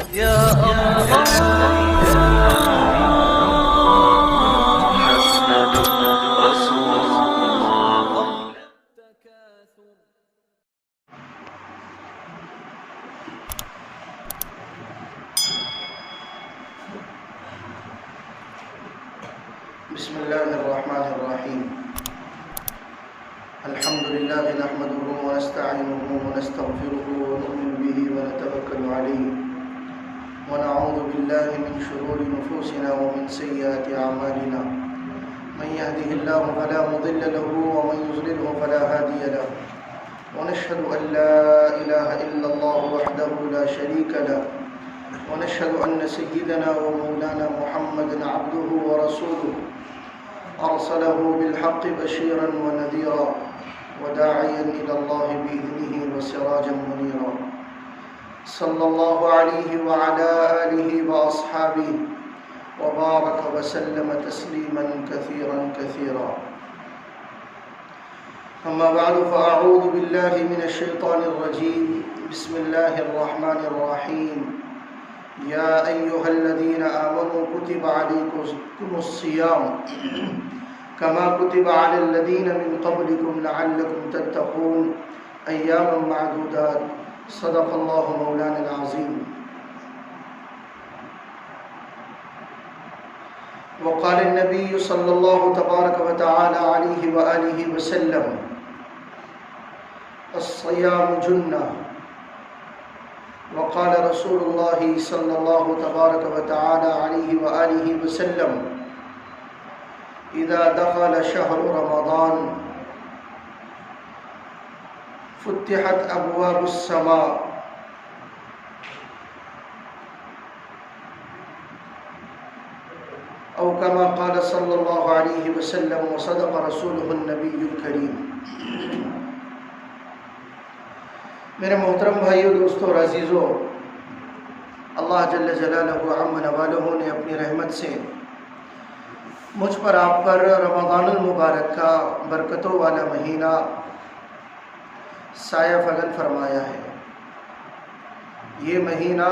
يا الله محمد رسول الله. بسم الله الرحمن الرحيم. الحمد لله نحمده ونستعينه ونستغفره ونؤمن به ونتوكل عليه ونعوذ بالله من شرور نفوسنا ومن سيئات أعمالنا. من يهده الله فلا مضل له ومن يضلله فلا هادي له. ونشهد أن لا إله إلا الله وحده لا شريك له. ونشهد أن سيدنا ومولانا محمدا عبده ورسوله أرسله بالحق بشيرا ونذيرا وداعيا إلى الله بإذنه وسراجا منيرا. صلى الله عليه وعلى آله وأصحابه وبارك وسلم تسليما كثيرا كثيرا. أما بعد فأعوذ بالله من الشيطان الرجيم. بسم الله الرحمن الرحيم. يا أيها الذين آمنوا كتب عليكم الصيام كما كتب على الذين من قبلكم لعلكم تتقون أياما معدودات. صدق الله مولانا العظيم. وقال النبي صلى الله تبارك وتعالى عليه وآله وسلم الصيام جنة. وقال رسول الله صلى الله تبارك وتعالى عليه وآله وسلم إذا دخل شهر رمضان فتحت أبواب السماء أو كما قال صلى الله عليه وسلم وصدق رسوله النبي الكريم. میرے محترم بھائیو، دوستو اور عزیزو، اللہ جل جلالہ عم نوالہ نے اپنی رحمت سے مجھ پر آپ پر رمضان المبارک کا برکتوں والا مہینہ سایہ فگن فرمایا ہے. یہ مہینہ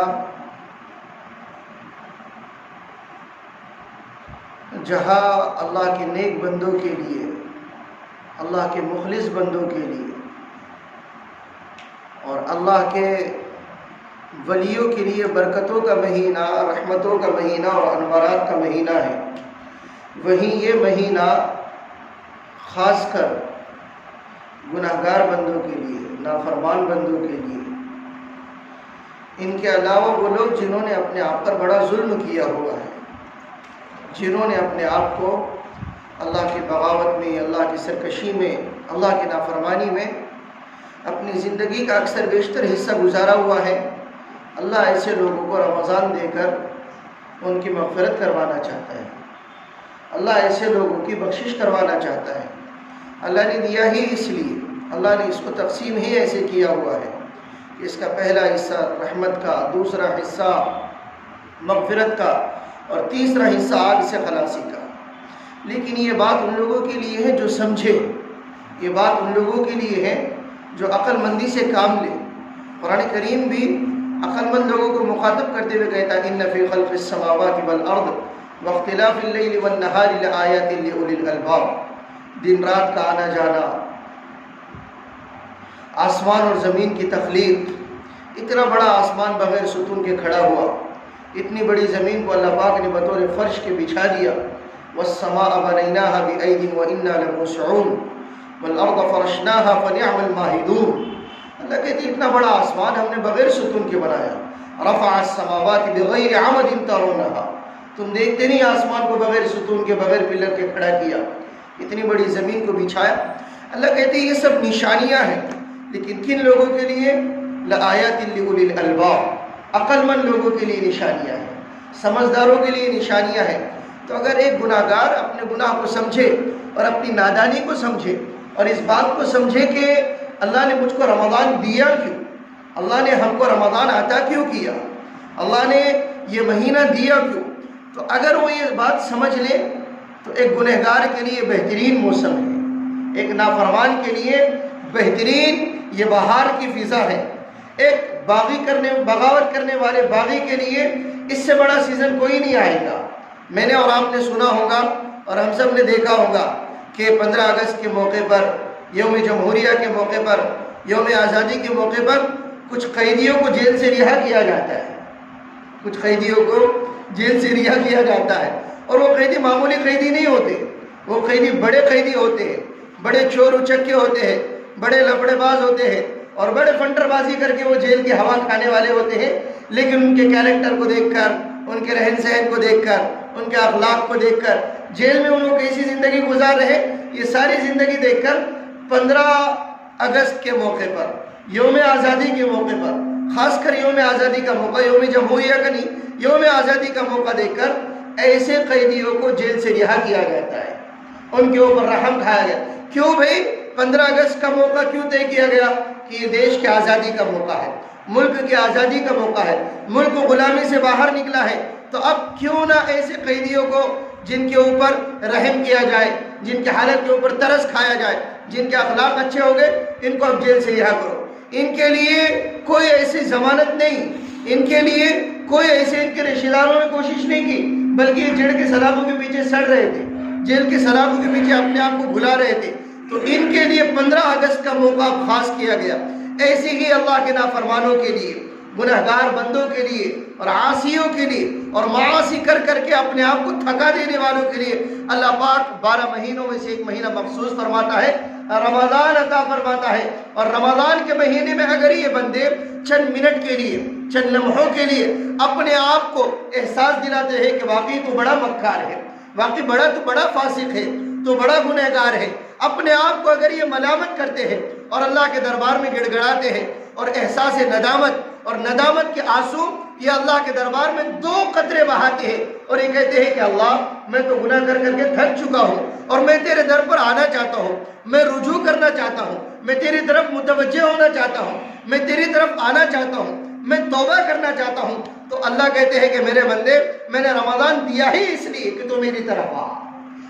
جہاں اللہ کے نیک بندوں کے لیے، اللہ کے مخلص بندوں کے لیے اور اللہ کے ولیوں کے لیے برکتوں کا مہینہ، رحمتوں کا مہینہ اور انوارات کا مہینہ ہے، وہیں یہ مہینہ خاص کر گناہگار بندوں کے لیے، نافرمان بندوں کے لیے، ان کے علاوہ وہ لوگ جنہوں نے اپنے آپ پر بڑا ظلم کیا ہوا ہے، جنہوں نے اپنے آپ کو اللہ کی بغاوت میں، اللہ کی سرکشی میں، اللہ کی نافرمانی میں اپنی زندگی کا اکثر بیشتر حصہ گزارا ہوا ہے. اللہ ایسے لوگوں کو رمضان دے کر ان کی مغفرت کروانا چاہتا ہے. اللہ ایسے لوگوں کی بخشش کروانا چاہتا ہے. اللہ نے دیا ہی اس لیے، اللہ نے اس کو تقسیم ہی ایسے کیا ہوا ہے کہ اس کا پہلا حصہ رحمت کا، دوسرا حصہ مغفرت کا اور تیسرا حصہ آگ سے خلاصی کا. لیکن یہ بات ان لوگوں کے لیے ہے جو سمجھے، یہ بات ان لوگوں کے لیے ہے جو عقل مندی سے کام لے. قرآن کریم بھی عقل مند لوگوں کو مخاطب کرتے ہوئے کہتا ہے ان فی خلق السماوات والارض واختلاف اللیل والنہار لآیات لأولی الالباب. دن رات کا آنا جانا، آسمان اور زمین کی تخلیق، اتنا بڑا آسمان بغیر ستون کے کھڑا ہوا، اتنی بڑی زمین کو اللہ پاک نے بطور فرش کے بچھا دیا. والسماء بنیناها بأید وإنا لموسعون والارض فرشناها فنعم الماہدون. اللہ کہتے ہیں اتنا بڑا آسمان ہم نے بغیر ستون کے بنایا. رفع السماوات بغیر عمد ترونها، تم دیکھتے نہیں آسمان کو بغیر ستون کے، بغیر پلر کے کھڑا کیا، اتنی بڑی زمین کو بچھایا. اللہ کہتے ہیں یہ سب نشانیاں ہیں، لیکن کن لوگوں کے لیے؟ لآیات لأولی الالباب، عقل مند لوگوں کے لیے نشانیاں ہیں، سمجھداروں کے لیے نشانیاں ہیں. تو اگر ایک گناہگار اپنے گناہ کو سمجھے اور اپنی نادانی کو سمجھے اور اس بات کو سمجھے کہ اللہ نے مجھ کو رمضان دیا کیوں، اللہ نے ہم کو رمضان عطا کیوں کیا، اللہ نے یہ مہینہ دیا کیوں، تو اگر وہ یہ بات سمجھ لے تو ایک گنہگار کے لیے بہترین موسم ہے، ایک نافرمان کے لیے بہترین یہ بہار کی فضا ہے، ایک بغاوت کرنے والے باغی کے لیے اس سے بڑا سیزن کوئی نہیں آئے گا۔ میں نے اور آپ نے سنا ہوگا اور ہم سب نے دیکھا ہوگا کہ 15 اگست کے موقع پر، یوم جمہوریہ کے موقع پر، یوم آزادی کے موقع پر کچھ قیدیوں کو جیل سے رہا کیا جاتا ہے، کچھ قیدیوں کو جیل سے رہا کیا جاتا ہے، اور وہ قیدی معمولی قیدی نہیں ہوتے، وہ قیدی بڑے قیدی ہوتے ہیں، بڑے چور اچکے ہوتے ہیں، بڑے لفڑے باز ہوتے ہیں، اور بڑے فنٹر بازی کر کے وہ جیل کی ہوا کھانے والے ہوتے ہیں، لیکن ان کے کیریکٹر کو دیکھ کر، ان کے رہن سہن کو دیکھ کر، ان کے اخلاق کو دیکھ کر، جیل میں انہوں کیسی زندگی گزار رہے، یہ ساری زندگی دیکھ کر 15 اگست کے موقع پر، یوم آزادی کے موقع پر، خاص کر یوم آزادی کا موقع، یوم جمہوریہ کا نہیں، یوم آزادی کا موقع دیکھ کر ایسے قیدیوں کو جیل سے رہا کیا جاتا ہے، ان کے اوپر رحم کھایا گیا۔ کیوں بھائی 15 اگست کا موقع کیوں طے کیا گیا؟ کہ یہ دیش کی آزادی کا موقع ہے، ملک کی آزادی کا موقع ہے، ملک غلامی سے باہر نکلا ہے، تو اب کیوں نہ ایسے قیدیوں کو جن کے اوپر رحم کیا جائے، جن کی حالت کے اوپر ترس کھایا جائے، جن کے اخلاق اچھے ہو گئے، ان کو اب جیل سے رہا کرو۔ ان کے لیے کوئی ایسی ضمانت نہیں، ان کے لیے کوئی ایسے ان کے رشتہ داروں نے کوشش نہیں کی، بلکہ یہ جیل کے سلاخوں کے پیچھے سڑ رہے تھے، جیل کے سلاخوں کے پیچھے اپنے آپ کو بھلا رہے تھے، تو ان کے لیے 15 اگست کا موقع خاص کیا گیا۔ ایسے ہی اللہ کے نافرمانوں کے لیے، گنہگار بندوں کے لیے اور عاصیوں کے لیے اور معاصی کر کر کے اپنے آپ کو تھکا دینے والوں کے لیے اللہ پاک 12 مہینوں میں سے ایک مہینہ مخصوص فرماتا ہے، رمضان عطا فرماتا ہے۔ اور رمضان کے مہینے میں اگر یہ بندے چند منٹ کے لیے، چند لمحوں کے لیے اپنے آپ کو احساس دلاتے ہیں کہ واقعی تو بڑا مکار ہے، واقعی تو بڑا فاسق ہے، تو بڑا گنہگار ہے، اپنے آپ کو اگر یہ ملامت کرتے ہیں اور اللہ کے دربار میں گڑ گڑاتے ہیں اور احساس ندامت اور ندامت کے آنسو یہ اللہ کے دربار میں 2 قطرے بہاتے ہیں اور یہ کہتے ہیں کہ اللہ میں تو گناہ کر کر کے تھک چکا ہوں اور میں تیرے در پر آنا چاہتا ہوں، میں رجوع کرنا چاہتا ہوں، میں تیری طرف متوجہ ہونا چاہتا ہوں، میں تیری طرف آنا چاہتا ہوں، میں توبہ کرنا چاہتا ہوں، تو اللہ کہتے ہیں کہ میرے بندے میں نے رمضان دیا ہی اس لیے کہ تو میری طرف آ،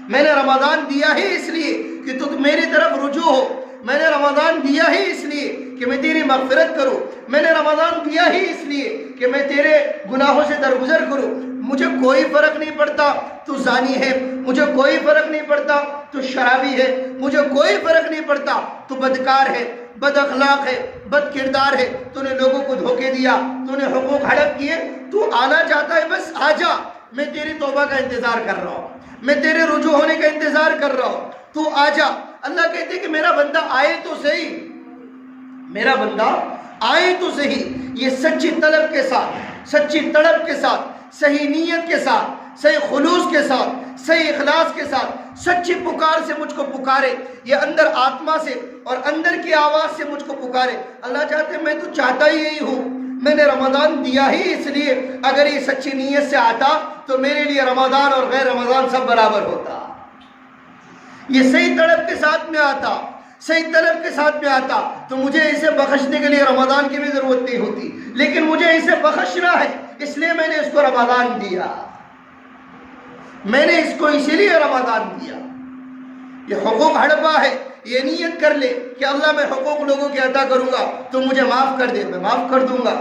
میں نے رمضان دیا ہی اس لیے کہ تو میری طرف رجوع ہو، میں نے رمضان دیا ہی اس لیے کہ میں تیری مغفرت کروں، میں نے رمضان دیا ہی اس لیے کہ میں تیرے گناہوں سے درگزر کروں۔ مجھے کوئی فرق نہیں پڑتا تو زانی ہے، مجھے کوئی فرق نہیں پڑتا تو شرابی ہے، مجھے کوئی فرق نہیں پڑتا تو بدکار ہے، بد اخلاق ہے، بد کردار ہے، تو نے لوگوں کو دھوکے دیا، تو نے حقوق ہڑپ کیے، تو آنا چاہتا ہے بس آ جا، میں تیری توبہ کا انتظار کر رہا ہوں، میں تیرے رجوع ہونے کا انتظار کر رہا ہوں، تو آ جا۔ اللہ کہتے ہیں کہ میرا بندہ آئے تو صحیح، میرا بندہ آئے تو صحیح، یہ سچی طلب کے ساتھ، سچی طلب کے ساتھ، صحیح نیت کے ساتھ، صحیح خلوص کے ساتھ، صحیح اخلاص کے ساتھ، سچی پکار سے مجھ کو پکارے، یہ اندر آتما سے اور اندر کی آواز سے مجھ کو پکارے۔ اللہ چاہتے ہیں میں تو چاہتا ہی یہی ہوں، میں نے رمضان دیا ہی اس لیے، اگر یہ سچی نیت سے آتا تو میرے لیے رمضان اور غیر رمضان سب برابر ہوتا، یہ صحیح طلب کے ساتھ میں آتا، صحیح طلب کے ساتھ میں آتا تو مجھے اسے بخشنے کے لیے رمضان کی بھی ضرورت نہیں ہوتی، لیکن مجھے اسے بخشنا ہے اس لیے میں نے اس کو رمضان دیا، میں نے اس کو اسی لیے رمضان دیا۔ یہ حقوق ہڑپا ہے، یہ نیت کر لے کہ اللہ میں حقوق لوگوں کے عطا کروں گا تو مجھے معاف کر دے، میں معاف کر دوں گا۔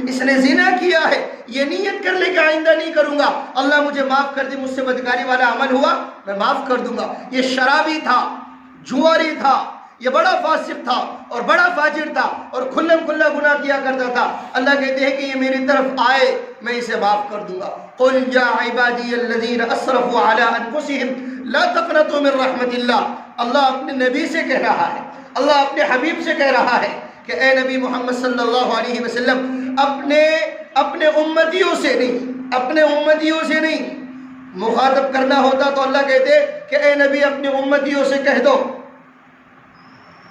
اس نے زنا کیا ہے، یہ نیت کر لے کہ آئندہ نہیں کروں گا، اللہ مجھے معاف کر دے، مجھ سے بدکاری والا عمل ہوا میں معاف کر دوں گا۔ یہ شرابی تھا، جواری تھا، یہ بڑا فاسق تھا اور بڑا فاجر تھا اور کھلم کھلا گناہ کیا کرتا تھا، اللہ کہتے ہیں کہ یہ میری طرف آئے میں اسے معاف کر دوں گا۔ قل یا عبادی الذین اسرفوا علی انفسہم لا تقنطوا من رحمت اللہ، اللہ اپنے نبی سے کہہ رہا ہے، اللہ اپنے حبیب سے کہہ رہا ہے کہ اے نبی محمد صلی اللہ علیہ وسلم اپنے امتیوں سے نہیں، اپنے امتیوں سے نہیں مخاطب کرنا ہوتا تو اللہ کہتے کہ اے نبی اپنے امتیوں سے کہہ دو،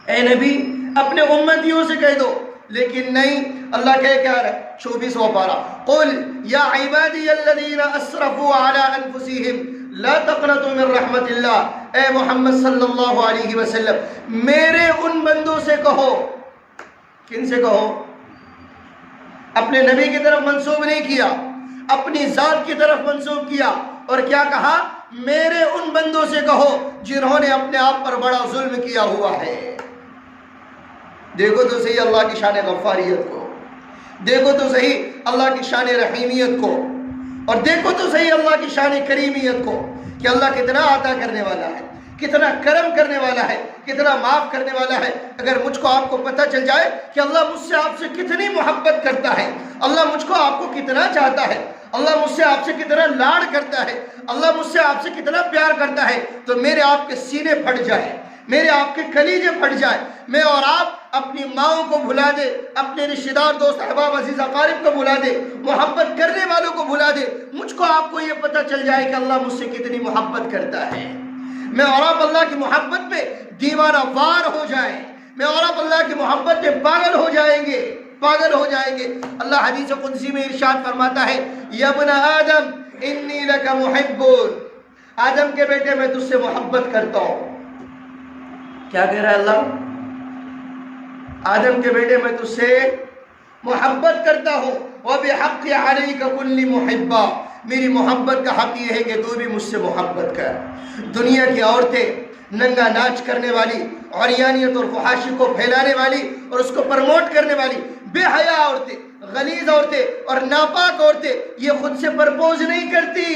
اے نبی اپنے امتیوں سے کہہ دو، لیکن نہیں، اللہ کہہ کیا رہا ہے 24واں پارہ، قل یا عبادی الذین اسرفوا علی انفسہم لا تقنطوا من رحمت اللہ، اے محمد صلی اللہ علیہ وسلم میرے ان بندوں سے کہو، کن سے کہو؟ اپنے نبی کی طرف منسوب نہیں کیا، اپنی ذات کی طرف منسوب کیا، اور کیا کہا؟ میرے ان بندوں سے کہو جنہوں نے اپنے آپ پر بڑا ظلم کیا ہوا ہے۔ دیکھو تو صحیح اللہ کی شان غفاریت کو، دیکھو تو صحیح اللہ کی شان رحیمیت کو، اور دیکھو تو صحیح اللہ کی شان کریمیت کو کہ اللہ کتنا عطا کرنے والا ہے، کتنا کرم کرنے والا ہے، کتنا معاف کرنے والا ہے۔ اگر مجھ کو آپ کو پتہ چل جائے کہ اللہ مجھ سے آپ سے کتنی محبت کرتا ہے، اللہ مجھ کو آپ کو کتنا چاہتا ہے، اللہ مجھ سے آپ سے کتنا لاڈ کرتا ہے، اللہ مجھ سے آپ سے کتنا پیار کرتا ہے، تو میرے آپ کے سینے پھٹ جائے، میرے آپ کے کلیجے پھٹ جائے، میں اور آپ اپنی ماؤں کو بھلا دے، اپنے رشتہ دار دوست احباب عزیز اقارب کو بھلا دے، محبت کرنے والوں کو بھلا دے، مجھ کو آپ کو یہ پتہ چل جائے کہ اللہ مجھ سے کتنی محبت کرتا ہے، میں اور آپ اللہ کی محبت پہ دیوانہ وار ہو جائیں، میں اور آپ اللہ کی محبت پہ پاگل ہو جائیں گے، پاگل ہو جائیں گے۔ اللہ حدیث قدسی میں ارشاد فرماتا ہے یا ابن آدم انی لک محب، آدم کے بیٹے میں تجھ سے محبت کرتا ہوں۔ کیا کہہ رہا ہے اللہ؟ آدم کے بیٹے میں تجھ سے محبت کرتا ہوں، وَبِحَقِّ عَلَيْكَ كُلِّ مُحِبَّةٍ، میری محبت کا حق یہ ہے کہ تو بھی مجھ سے محبت کر۔ دنیا کی عورتیں ننگا ناچ کرنے والی، عریانیت اور فحاشی کو پھیلانے والی اور اس کو پرموٹ کرنے والی بے حیا عورتیں، غلیظ عورتیں اور ناپاک عورتیں یہ خود سے پرپوز نہیں کرتی،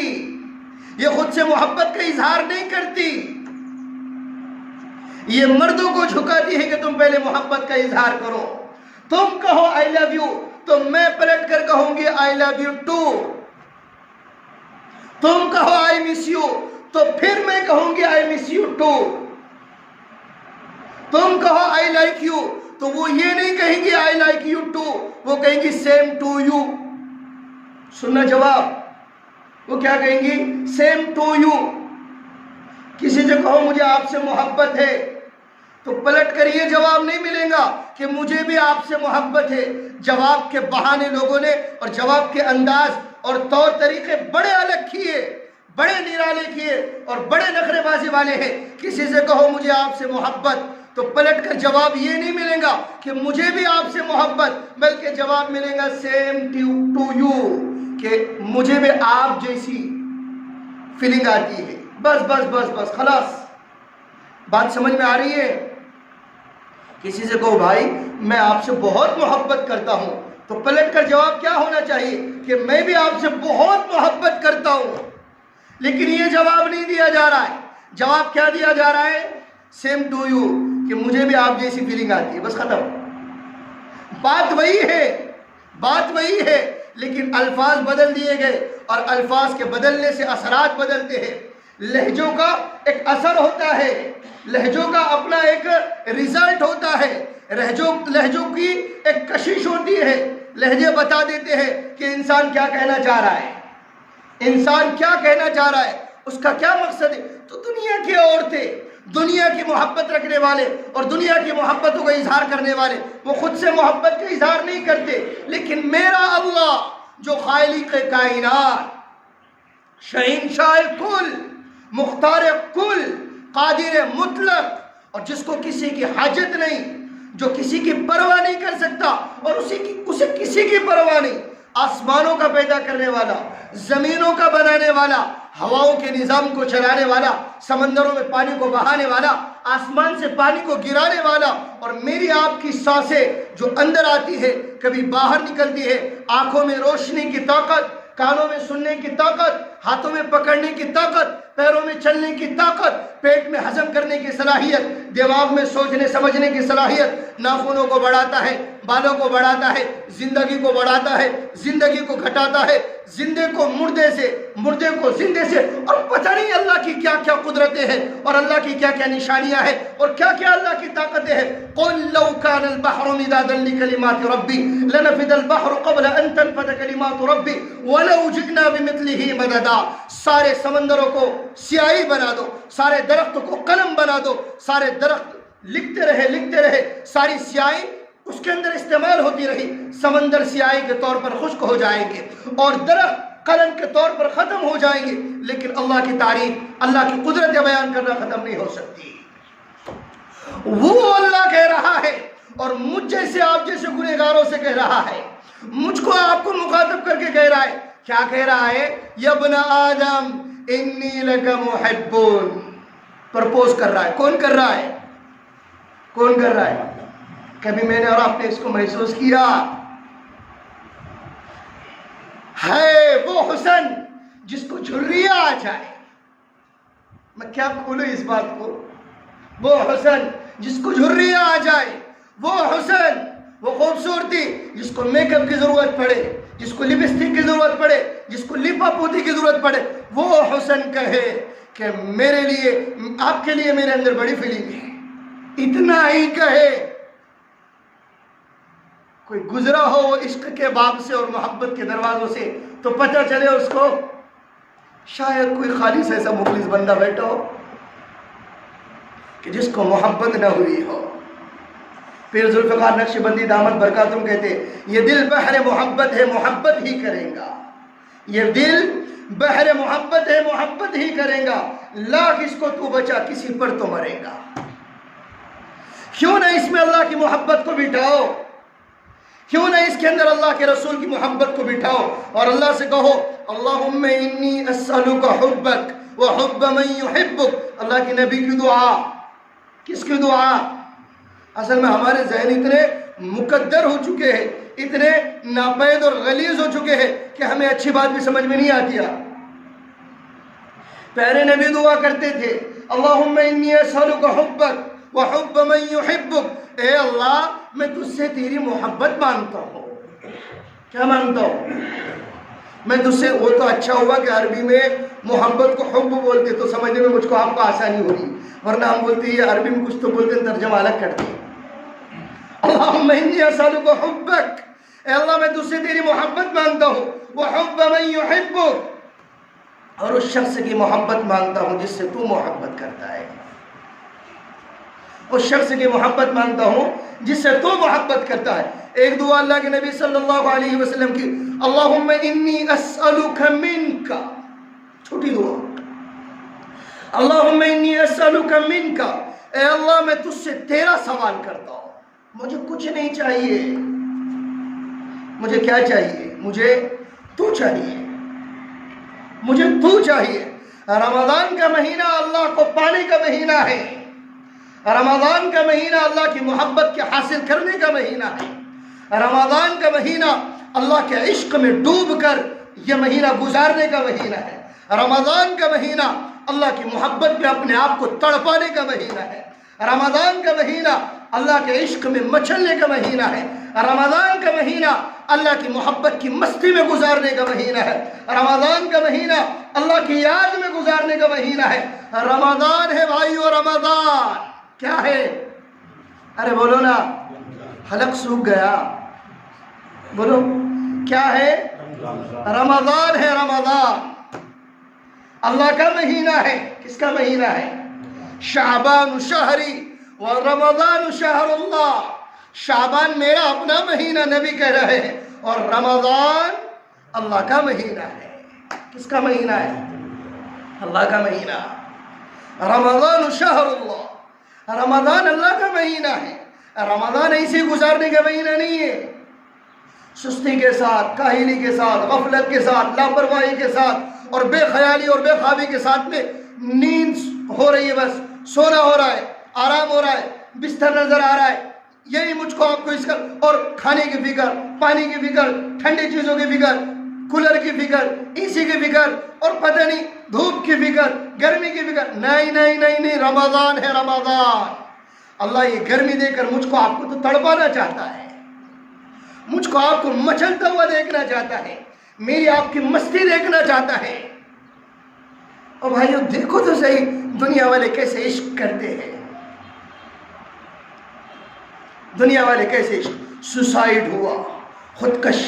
یہ خود سے محبت کا اظہار نہیں کرتی، یہ مردوں کو جھکاتی ہے کہ تم پہلے محبت کا اظہار کرو، تم کہو آئی لو یو تو میں پلٹ کر کہوں گی آئی لو یو ٹو، تم کہو آئی مس یو تو پھر میں کہوں گی آئی مس یو ٹو، تم کہو آئی لائک یو تو وہ یہ نہیں کہیں گی آئی لائک یو ٹو، وہ کہیں گی سیم ٹو یو۔ سننا جواب، وہ کیا کہیں گی؟ Same to you. کسی سے کہو مجھے آپ سے محبت ہے تو پلٹ کر یہ جواب نہیں ملے گا کہ مجھے بھی آپ سے محبت ہے، جواب کے بہانے لوگوں نے اور جواب کے انداز اور طور طریقے بڑے الگ کیے، بڑے نرالے کیے اور بڑے نخرے بازی والے ہیں۔ کسی سے کہو مجھے آپ سے محبت تو پلٹ کر جواب یہ نہیں ملے گا کہ مجھے بھی آپ سے محبت، بلکہ جواب ملے گا سیم ٹو یو، کہ مجھے بھی آپ جیسی فیلنگ آتی ہے۔ بس بس بس بس خلاص، بات سمجھ میں آ رہی ہے؟ کسی سے کہو بھائی میں آپ سے بہت محبت کرتا ہوں تو پلٹ کر جواب کیا ہونا چاہیے کہ میں بھی آپ سے بہت محبت کرتا ہوں، لیکن یہ جواب نہیں دیا جا رہا ہے۔ جواب کیا دیا جا رہا ہے؟ سیم ٹو یو، کہ مجھے بھی آپ جیسی فیلنگ آتی ہے، بس ختم۔ بات وہی ہے، بات وہی ہے، لیکن الفاظ بدل دیے گئے، اور الفاظ کے بدلنے سے اثرات بدلتے ہیں۔ لہجوں کا ایک اثر ہوتا ہے، لہجوں کا اپنا ایک ریزلٹ ہوتا ہے، لہجوں کی ایک کشش ہوتی ہے۔ لہجے بتا دیتے ہیں کہ انسان کیا کہنا چاہ رہا ہے، انسان کیا کہنا چاہ رہا ہے، اس کا کیا مقصد ہے۔ تو دنیا کی عورتیں، دنیا کی محبت رکھنے والے اور دنیا کی محبتوں کا اظہار کرنے والے، وہ خود سے محبت کا اظہار نہیں کرتے، لیکن میرا اللہ جو خالق کائنات، شہنشاہ کل، مختار کل، قادر مطلق، اور جس کو کسی کی حاجت نہیں، جو کسی کی پرواہ نہیں کر سکتا اور اسے کسی کی پرواہ نہیں، آسمانوں کا پیدا کرنے والا، زمینوں کا بنانے والا، ہواؤں کے نظام کو چلانے والا، سمندروں میں پانی کو بہانے والا، آسمان سے پانی کو گرانے والا، اور میری آپ کی سانسیں جو اندر آتی ہے کبھی باہر نکلتی ہے، آنکھوں میں روشنی کی طاقت، کانوں میں سننے کی طاقت، ہاتھوں میں پکڑنے کی طاقت، پیروں میں چلنے کی طاقت، پیٹ میں ہضم کرنے کی صلاحیت، دماغ میں سوچنے سمجھنے کی صلاحیت، ناخنوں کو بڑھاتا ہے، بالوں کو بڑھاتا ہے، زندگی کو بڑھاتا ہے، زندگی کو گھٹاتا ہے، زندے کو مردے سے، مردے کو زندے سے، اور پتہ نہیں اللہ کی کیا کیا قدرتیں ہیں اور اللہ کی کیا کیا نشانیاں ہیں اور کیا کیا اللہ کی طاقتیں ہیں۔ قُلْ لَوْ كَانَ الْبَحْرُ مِدَادًا لِكَلِمَاتِ رَبِّي لَنَفِدَ الْبَحْرُ قَبْلَ أَن تَنفَدَ كَلِمَاتُ رَبِّي وَلَوْ جِئْنَا بِمِثْلِهِ مَدَدًا۔ سارے سمندروں کو سیاہی بنا دو، سارے درخت کو قلم بنا دو، سارے درخت لکھتے رہے، ساری سیاہی اس کے اندر استعمال ہوتی رہی، سمندر سیاہی کے طور پر خشک ہو جائیں گے اور درخت قلم کے طور پر ختم ہو جائیں گے، لیکن اللہ کی تعریف، اللہ کی قدرت بیان کرنا ختم نہیں ہو سکتی۔ وہ اللہ کہہ رہا ہے اور مجھ جیسے آپ جیسے گنہگاروں سے کہہ رہا ہے، مجھ کو آپ کو مخاطب کر کے کہہ رہا ہے۔ کیا کہہ رہا ہے؟ یا ابن آدم انی لک محب، پرپوز کر رہا ہے۔ کون کر رہا ہے؟ کون کر رہا ہے؟ کبھی میں نے اور آپ نے اس کو محسوس کیا؟ ہے وہ حسن جس کو جھریاں آ جائے. میں کیا کھولوں اس بات کو. وہ حسن جس کو جھریاں آ جائے، وہ حسن، وہ خوبصورتی جس کو میک اپ کی ضرورت پڑے، جس کو لپسٹک کی ضرورت پڑے، جس کو لپا پوتی کی ضرورت پڑے، وہ حسن کہے کہ میرے لیے، آپ کے لیے میرے اندر بڑی فیلنگ ہے. اتنا ہی کہے. کوئی گزرا ہو وہ عشق کے باب سے اور محبت کے دروازوں سے تو پتہ چلے اس کو. شاید کوئی خالص ایسا مخلص بندہ بیٹھا ہو کہ جس کو محبت نہ ہوئی ہو. پھر ذوالفقار نقشبندی دامت برکاتہم کہتے یہ دل بحر محبت ہے، محبت ہی کرے گا. یہ دل بحر محبت ہے، محبت ہی کرے گا. لاکھ اس کو تو بچا، کسی پر تو مرے گا. کیوں نہ اس میں اللہ کی محبت کو بٹھاؤ، کیوں نہ اس کے اندر اللہ کے رسول کی محبت کو بٹھاؤ اور اللہ سے کہو اللہم انی اسألک حبک وحب من یحبک. اللہ کی نبی کی دعا. کس کی دعا؟ اصل میں ہمارے ذہن اتنے مقدر ہو چکے ہیں، اتنے ناپید اور غلیظ ہو چکے ہیں کہ ہمیں اچھی بات بھی سمجھ میں نہیں آتی. پیارے نبی دعا کرتے تھے اللہم انی اسألک حبک وحب من یحبک. اے اللہ میں تجھ سے تیری محبت مانگتا ہوں. کیا مانگتا ہوں میں تجھ سے؟ وہ تو اچھا ہوا کہ عربی میں محبت کو حب بولتے تو سمجھنے میں مجھ کو آپ کو آسانی ہو رہی، ورنہ ہم بولتے ہیں یہ عربی میں کچھ تو بولتے ہیں ترجمہ الگ کرتے ہیں. اللہم انی اسألک حبک، اے اللہ میں تجھ سے تیری محبت مانگتا ہوں. وحب من یحبک، اور اس شخص کی محبت مانگتا ہوں جس سے تو محبت کرتا ہے. اس شخص کی محبت مانگتا ہوں جس سے تو محبت کرتا ہے. ایک دعا اللہ کے نبی صلی اللہ علیہ وسلم کی اللہم انی اسألک منک، چھوٹی دعا. اللہم انی اسألک منک، اے اللہ میں تجھ سے تیرا سوال کرتا ہوں. مجھے کچھ نہیں چاہیے. مجھے کیا چاہیے؟ مجھے تو چاہیے، مجھے تو چاہیے. رمضان کا مہینہ اللہ کو پانے کا مہینہ ہے. رمضان کا مہینہ اللہ کی محبت کے حاصل کرنے کا مہینہ ہے. رمضان کا مہینہ اللہ کے عشق میں ڈوب کر یہ مہینہ گزارنے کا مہینہ ہے. رمضان کا مہینہ اللہ کی محبت میں اپنے آپ کو تڑپانے کا مہینہ ہے. رمضان کا مہینہ اللہ کے عشق میں مچلنے کا مہینہ ہے. رمضان کا مہینہ اللہ کی محبت کی مستی میں گزارنے کا مہینہ ہے. رمضان کا مہینہ اللہ کی یاد میں گزارنے کا مہینہ ہے. رمضان ہے بھائیو، رمضان کیا ہے؟ ارے بولو نا، حلق سوکھ گیا. بولو کیا ہے؟ رمضان ہے. رمضان اللہ کا مہینہ ہے. کس کا مہینہ ہے؟ شعبان شہری و رمضان شہر اللہ. شعبان میرا اپنا مہینہ نبی کہہ رہے ہیں، اور رمضان اللہ کا مہینہ ہے. کس کا مہینہ ہے؟ اللہ کا مہینہ. رمضان شہر اللہ، رمضان اللہ کا مہینہ ہے. رمضان ایسے گزارنے کا مہینہ نہیں ہے سستی کے ساتھ، کاہلی کے ساتھ، غفلت کے ساتھ، لاپرواہی کے ساتھ اور بے خیالی اور بے خوابی کے ساتھ میں نیند ہو رہی ہے، بس سونا ہو رہا ہے، آرام ہو رہا ہے، بستر نظر آ رہا ہے، یہی مجھ کو آپ کو اس کا، اور کھانے کی فکر، پانی کی فکر، ٹھنڈی چیزوں کی فکر، کولر کی فکر، اے سی کی فکر، اور پتہ نہیں دھوپ کی فکر، گرمی کی فکر. نہیں نہیں نہیں نہیں، رمضان ہے. رمضان اللہ یہ گرمی دے کر مجھ کو آپ کو تو تڑپانا چاہتا ہے، مجھ کو آپ کو مچلتا ہوا دیکھنا چاہتا ہے، میری آپ کی مستی دیکھنا چاہتا ہے. اور بھائیو دیکھو تو صحیح دنیا والے کیسے عشق کرتے ہیں. دنیا والے کیسے عشق. سوسائڈ ہوا، خودکش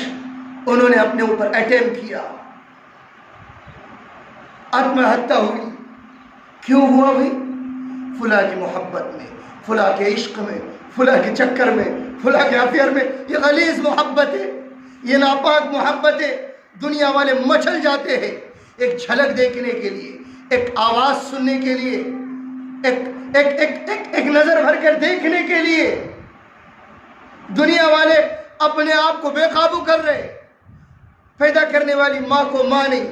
انہوں نے اپنے اوپر اٹیمپٹ کیا، آتم ہتیا ہوئی. کیوں ہوا بھائی؟ فلاں کی محبت میں، فلاں کے عشق میں، فلاں کے چکر میں، فلاں کے افیئر میں. یہ غلیظ محبت ہے، یہ ناپاک محبت ہے. دنیا والے مچل جاتے ہیں ایک جھلک دیکھنے کے لیے، ایک آواز سننے کے لیے، ایک نظر بھر کر دیکھنے کے لیے. دنیا والے اپنے آپ کو بے قابو کر رہے. پیدا کرنے والی ماں کو ماں نہیں،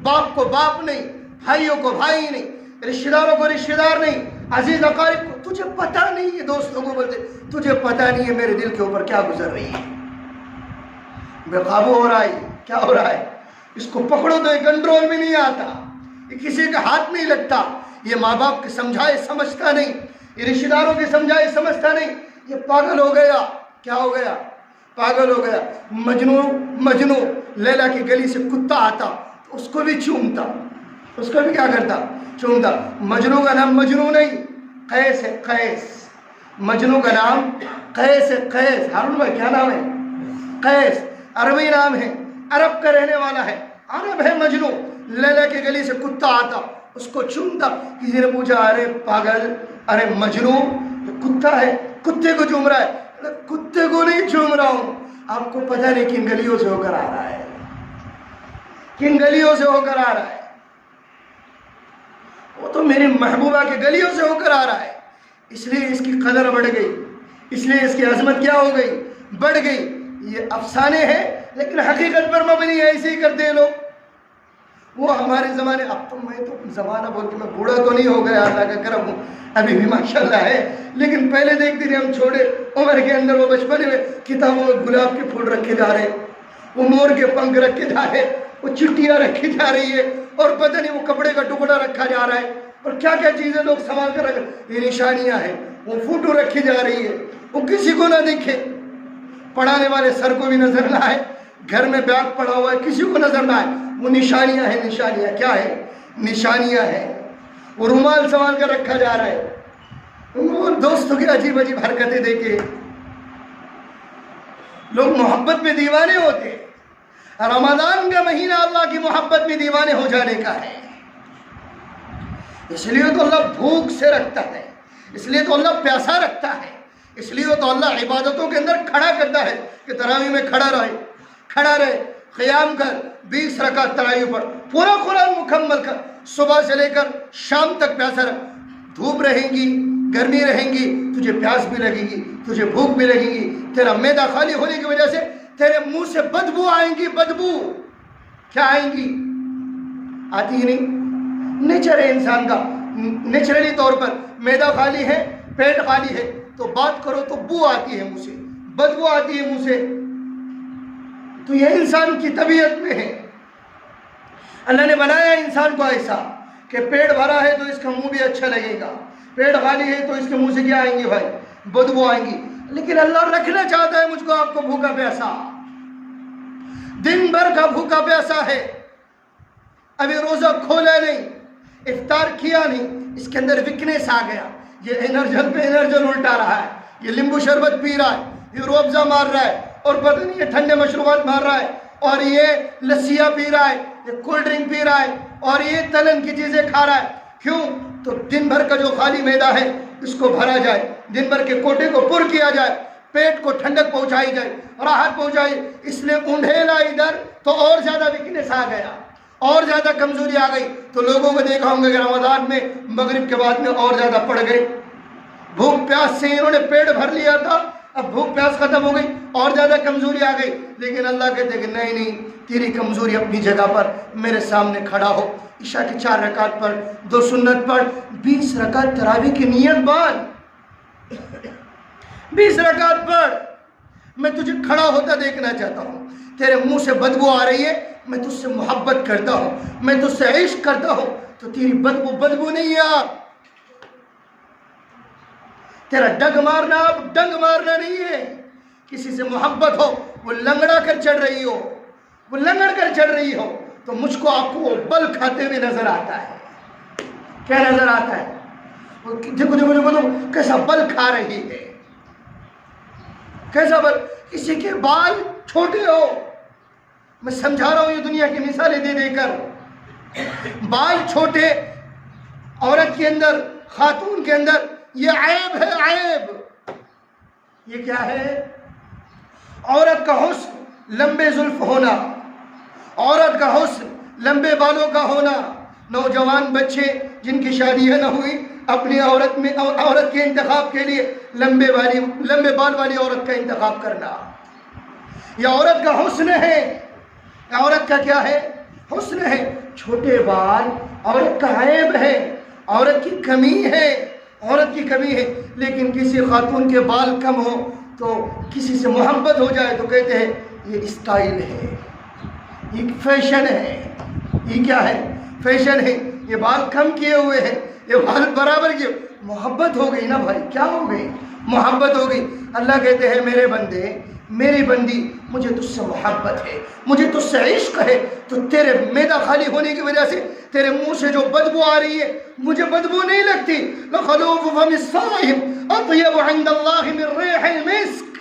باپ کو باپ نہیں، بھائیوں کو بھائی نہیں، رشتہ داروں کو رشتہ دار نہیں، عزیز اقارب کو. تجھے پتہ نہیں ہے، دوستوں کو بولتے تجھے پتہ نہیں ہے میرے دل کے اوپر کیا گزر رہی ہے. بے قابو ہو رہا ہے. کیا ہو رہا ہے؟ اس کو پکڑو تو یہ کنٹرول میں نہیں آتا، یہ کسی کے ہاتھ نہیں لگتا، یہ ماں باپ کے سمجھائے سمجھتا نہیں، یہ رشتہ داروں کے سمجھائے سمجھتا نہیں، یہ پاگل ہو گیا۔ کیا ہو گیا؟ پاگل ہو گیا۔ مجنو لیلا کی گلی سے کتا آتا تو اس کو بھی چومتا، اس کو بھی کیا کرتا؟ چومتا۔ مجنو کا نام مجنو نہیں، قیس ہے، قیس۔ مجنو کا نام قیس ہے، قیس۔ ہارون بھائی کیا نام ہے؟ قیس، عربی نام ہے، عرب کا رہنے والا ہے، عرب ہے مجنو۔ لیلا کی گلی سے کتا آتا، اس کو چومتا۔ کسی نے پوچھا ارے پاگل، ارے مجنو کتا ہے، کتے کو چوم رہا ہے؟ کتے کو نہیں چوم رہا ہوں، آپ کو پتہ نہیں کن گلیوں سے ہو کر آ رہا ہے، کن گلیوں سے ہو کر آ رہا ہے، وہ تو میری محبوبہ کے گلیوں سے ہو کر آ رہا ہے، اس لیے اس کی قدر بڑھ گئی، اس لیے اس کی عظمت کیا ہو گئی؟ بڑھ گئی۔ یہ افسانے ہیں لیکن حقیقت پر مبنی ہے، ایسے ہی کرتے ہیں لوگ۔ وہ ہمارے زمانے، اب تو میں تو زمانہ بول کے میں بوڑھا تو نہیں ہو گیا، اللہ کا کرم ہوں، ابھی بھی ماشاءاللہ ہے، لیکن پہلے دیکھتے تھے ہم چھوٹے عمر کے اندر، وہ بچپن میں کتابوں میں گلاب کے پھول رکھے جا رہے، وہ مور کے پنکھ رکھے جا رہے، وہ چٹیاں رکھی جا رہی ہے، اور پتہ نہیں وہ کپڑے کا ٹکڑا رکھا جا رہا ہے، اور کیا کیا چیزیں لوگ سنبھال کر رکھ، یہ نشانیاں ہیں، وہ فوٹو رکھی جا رہی ہے، وہ کسی کو نہ دکھے، پڑھانے والے سر کو بھی نظر نہ آئے، گھر میں بیگ پڑا ہوا ہے کسی کو نظر نہ آئے، وہ نشانیاں ہیں۔ نشانیاں کیا ہے؟ نشانیاں ہیں، وہ رومال سنبھال کر رکھا جا رہا ہے، وہ دوستوں کی عجیب عجیب حرکتیں دیکھے، لوگ محبت میں دیوانے ہوتے ہیں۔ رمضان کا مہینہ اللہ کی محبت میں دیوانے ہو جانے کا ہے، اس لیے تو اللہ بھوک سے رکھتا ہے، اس لیے تو اللہ پیاسا رکھتا ہے، اس لیے تو اللہ عبادتوں کے اندر کھڑا کرتا ہے کہ تراویح میں کھڑا رہے، قیام کر، 20 رکعت تراویح پڑھ، پورا قرآن مکمل کر، صبح سے لے کر شام تک پیاسا رہ۔ دھوپ رہیں گی، گرمی رہیں گی، تجھے پیاس بھی لگے گی، تجھے بھوک بھی لگے گی، تیرا معدہ خالی ہونے کی وجہ سے تیرے منہ سے بدبو آئیں گی، بدبو کیا آئیں گی؟ آتی ہی نہیں، نیچر ہے انسان کا، نیچرلی طور پر معدہ خالی ہے، پیٹ خالی ہے تو بات کرو تو بو آتی ہے منہ سے، بدبو آتی ہے منہ سے، تو یہ انسان کی طبیعت میں ہے۔ اللہ نے بنایا انسان کو ایسا کہ پیٹ بھرا ہے تو اس کا منہ بھی اچھا لگے گا، پیٹ خالی ہے تو اس کے منہ سے کیا آئیں گے بھائی؟ بدبو آئیں گی۔ لیکن اللہ رکھنا چاہتا ہے مجھ کو آپ کو بھوکا پیاسا، دن بھر کا بھوکا پیاسا ہے، ابھی روزہ کھولا نہیں، افطار کیا نہیں، اس کے اندر ویکنیس آ گیا، یہ انرجل پہ انرجل الٹا رہا ہے، یہ لیمبو شربت پی رہا ہے، یہ روح افزا مار رہا ہے، اور پتہ نہیں یہ ٹھنڈے مشروبات مار رہا ہے، اور یہ لسیاں پی رہا ہے، یہ کولڈ ڈرنک پی رہا ہے، اور یہ تلن کی چیزیں کھا رہا ہے۔ کیوں؟ تو دن بھر کا جو خالی معدہ ہے اس کو بھرا جائے، دن بھر کے کوٹے کو پر کیا جائے، پیٹ کو ٹھنڈک پہنچائی جائے، راحت پہنچائی، اس نے اونڈھیلا ادھر تو اور زیادہ ویکنیس آ گیا، اور زیادہ کمزوری آ گئی، تو لوگوں کو دیکھا ہوں گے کہ رمضان میں مغرب کے بعد میں اور زیادہ پڑ گئے، بھوک پیاس سے انہوں نے پیٹ بھر لیا تھا، اب بھوک پیاس ختم ہو گئی، اور زیادہ کمزوری آ گئی، لیکن اللہ کہتے کہ نہیں، تیری کمزوری اپنی جگہ پر، میرے سامنے کھڑا ہو، عشاء کی 4 رکعت پڑھ، 2 سنت پڑھ، 20 رکعت تراویح کی نیت باندھ، 20 رکعت پڑھ، میں تجھے کھڑا ہوتا دیکھنا چاہتا ہوں، تیرے منہ سے بدبو آ رہی ہے، میں تجھ سے محبت کرتا ہوں، میں تجھ سے عشق کرتا ہوں، تو تیری بدبو نہیں ہے، تیرا ڈنگ مارنا نہیں ہے، کسی سے محبت ہو، وہ لنگڑا کر چڑھ رہی ہو، وہ لنگڑ کر چڑھ رہی ہو، تو مجھ کو آپ کو بل کھاتے ہوئے نظر آتا ہے۔ کیا نظر آتا ہے؟ دیکھو کیسا بل کھا رہی ہے، کیسا بل، کسی کے بال چھوٹے ہو، میں سمجھا رہا ہوں یہ دنیا کی مثالیں دے کر، بال چھوٹے عورت کے اندر، خاتون کے اندر، یہ عیب ہے، عیب، یہ کیا ہے؟ عورت کا حسن لمبے زلف ہونا، عورت کا حسن لمبے بالوں کا ہونا، نوجوان بچے جن کی شادیاں نہ ہوئی اپنی عورت کے انتخاب کے لیے لمبے بال والی عورت کا انتخاب کرنا، یہ عورت کا حسن ہے، عورت کا کیا ہے؟ حسن ہے، چھوٹے بال عورت کا عیب ہے، عورت کی کمی ہے، عورت کی کمی ہے، لیکن کسی خاتون کے بال کم ہو تو کسی سے محبت ہو جائے تو کہتے ہیں یہ اسٹائل ہے، یہ فیشن ہے. یہ کیا ہے؟ فیشن ہے. یہ بال کم کیے ہوئے ہیں، یہ بال برابر کیے. محبت ہو گئی نا بھائی. کیا ہو گئی؟ محبت ہو گئی. اللہ کہتے ہیں میرے بندے، میری بندی، مجھے تجھ سے محبت ہے، مجھے تجھ سے عشق ہے. تو تیرے معدہ خالی ہونے کی وجہ سے تیرے منہ سے جو بدبو آ رہی ہے مجھے بدبو نہیں لگتی. لخلوف فم الصائم اطیب عند اللہ من ریح المسک.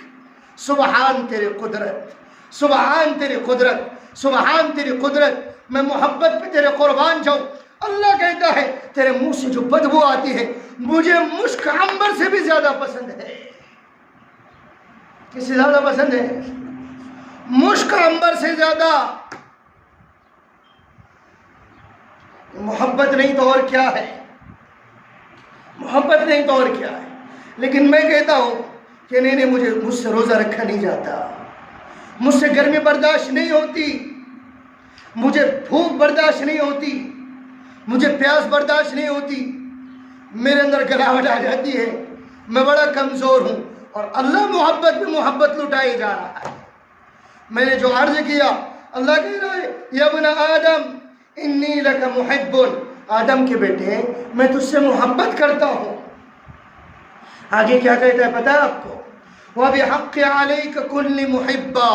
سبحان تیری قدرت، سبحان تیری قدرت، سبحان تیری قدرت. میں محبت پہ تیرے قربان جاؤں. اللہ کہتا ہے تیرے منہ سے جو بدبو آتی ہے مجھے مشک عنبر سے بھی زیادہ پسند ہے. کس سے زیادہ پسند ہے؟ مشک عنبر سے زیادہ. محبت نہیں تو اور کیا ہے؟ محبت نہیں تو اور کیا ہے؟ لیکن میں کہتا ہوں کہ نہیں، مجھ سے روزہ رکھا نہیں جاتا، مجھ سے گرمی برداشت نہیں ہوتی، مجھے بھوک برداشت نہیں ہوتی، مجھے پیاس برداشت نہیں ہوتی، میرے اندر گلاوٹ آ جاتی ہے، میں بڑا کمزور ہوں. اور اللہ محبت میں محبت لٹائے جا رہا ہے. میں نے جو عرض کیا، اللہ کہہ رہا ہے یا ابن آدم انی لک محب. آدم کے بیٹے میں تجھ سے محبت کرتا ہوں. آگے کیا کہتا ہے پتہ ہے آپ کو؟ وَبِحَقِّ عَلَيْكَ كُلِّ مُحِبًّا.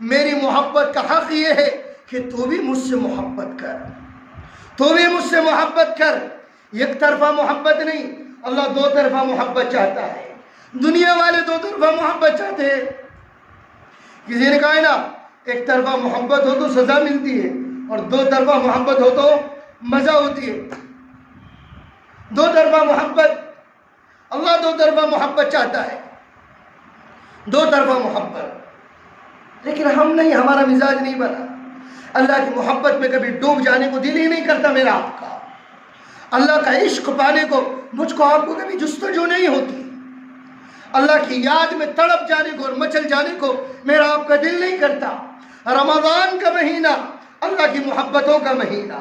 میری محبت کا حق یہ ہے کہ تو بھی مجھ سے محبت کر، تو بھی مجھ سے محبت کر. ایک طرفہ محبت نہیں، اللہ دو طرفہ محبت چاہتا ہے. دنیا والے دو طرفہ محبت چاہتے ہیں. کسی نے کہا ہے نا ایک طرفہ محبت ہو تو سزا ملتی ہے اور دو طرفہ محبت ہو تو مزہ ہوتی ہے. دو طرفہ محبت، اللہ دو طرفہ محبت چاہتا ہے، دو طرفہ محبت. لیکن ہم نہیں، ہمارا مزاج نہیں بنا. اللہ کی محبت میں کبھی ڈوب جانے کو دل ہی نہیں کرتا میرا آپ کا. اللہ کا عشق پانے کو مجھ کو آپ کو کبھی جستجو نہیں ہوتی. اللہ کی یاد میں تڑپ جانے کو اور مچل جانے کو میرا آپ کا دل نہیں کرتا. رمضان کا مہینہ اللہ کی محبتوں کا مہینہ،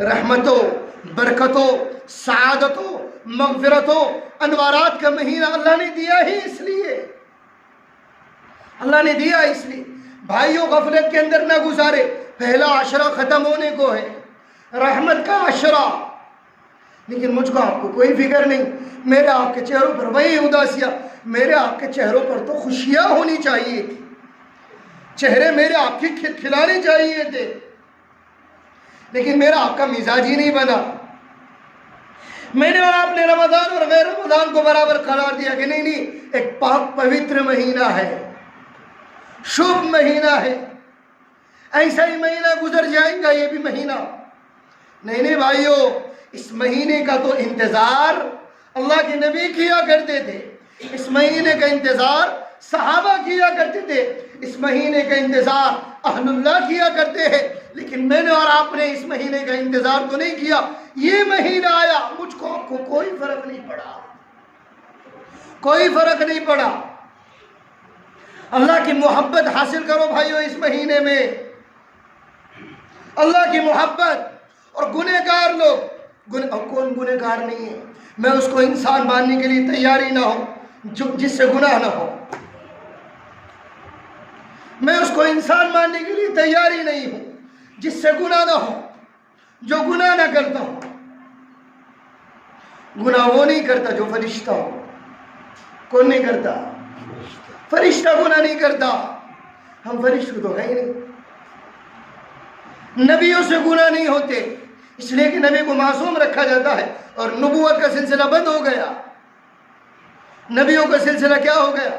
رحمتوں، برکتوں، سعادتوں، مغفرتوں، انوارات کا مہینہ اللہ نے دیا ہی اس لیے، اللہ نے دیا اس لیے. بھائیوں غفلت کے اندر نہ گزارے. پہلا عشرہ ختم ہونے کو ہے، رحمت کا عشرہ. لیکن مجھ کو آپ کو کوئی فکر نہیں. میرے آپ کے چہروں پر وہی اداسیاں. میرے آپ کے چہروں پر تو خوشیاں ہونی چاہیے تھی، چہرے میرے آپ کی کھلانے چاہیے تھے. لیکن میرا آپ کا مزاج ہی نہیں بنا. میں نے اور آپ نے رمضان اور غیر رمضان کو برابر قرار دیا کہ نہیں، ایک پاک پوتر مہینہ ہے، شبھ مہینہ ہے. ایسا ہی مہینہ گزر جائے گا یہ بھی مہینہ. نہیں بھائیو، اس مہینے کا تو انتظار اللہ کے نبی کیا کرتے تھے. اس مہینے کا انتظار صحابہ کیا کرتے تھے. اس مہینے کا انتظار اہل اللہ کیا کرتے ہیں. لیکن میں نے اور آپ نے اس مہینے کا انتظار تو نہیں کیا. یہ مہینہ آیا، مجھ کو آپ کو کوئی فرق نہیں پڑا، کوئی فرق نہیں پڑا. اللہ کی محبت حاصل کرو بھائیو اس مہینے میں، اللہ کی محبت. اور گنہگار لوگ، کون گنہگار نہیں ہے؟ میں اس کو انسان ماننے کے لیے تیار ہی نہ ہوں جس سے گناہ نہ ہو. میں اس کو انسان ماننے کے لیے تیار ہی نہیں ہوں جس سے گناہ نہ ہو، جو گناہ نہ کرتا ہو. گناہ وہ نہیں کرتا جو فرشتہ ہو. کون نہیں کرتا؟ فرشتہ گناہ نہیں کرتا. ہم فرشتے تو ہیں ہی نہیں. نبیوں سے گناہ نہیں ہوتے، اس لیے کہ نبی کو معصوم رکھا جاتا ہے اور نبوت کا سلسلہ بند ہو گیا. نبیوں کا سلسلہ کیا ہو گیا؟